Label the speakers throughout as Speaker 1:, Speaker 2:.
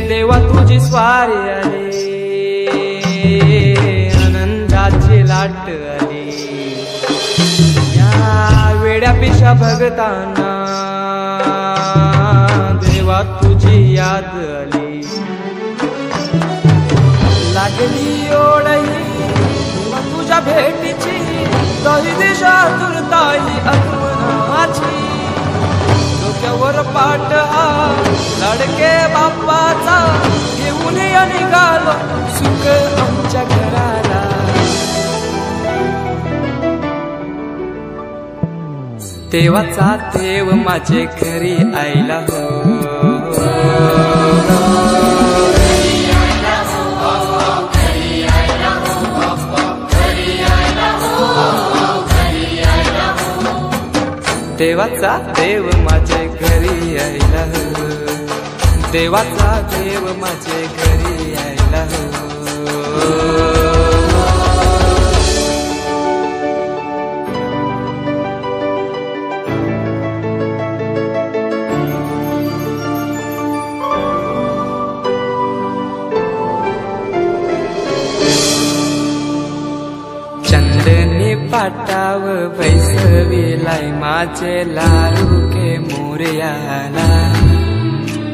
Speaker 1: देवा तुझी स्वारी आली, आनंदाची लाट आली, या वेड्या पिशा भगतांना देवा तुझी याद आली। लागली ओढही देवा तुझ्या भेटीची, तरी दिशा तुरताई आठवणाची। डोक्यावर पाट हा लाडके बाप्पाचा, घेऊन निघालो सुख आमच्या घराला। देवाचा देव माझे घरी आयला हो, देवाचा देव माझे घरी आयला हो, देवाचा देव माझे घरी आयला हो। चंदनी पाटाव बैसविलाय माझे लाडके मोरयाला,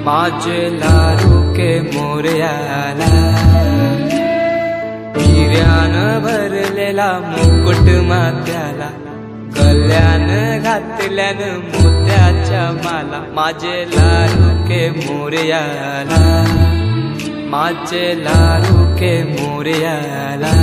Speaker 1: माझे लाडके मोरयाला। हिऱ्यान भरलेला मुकुट माथ्याला, गल्यान घातल्यान मोत्याच्या माला, माझे लाडके मोरयाला, माझे लाडके मोरयाला।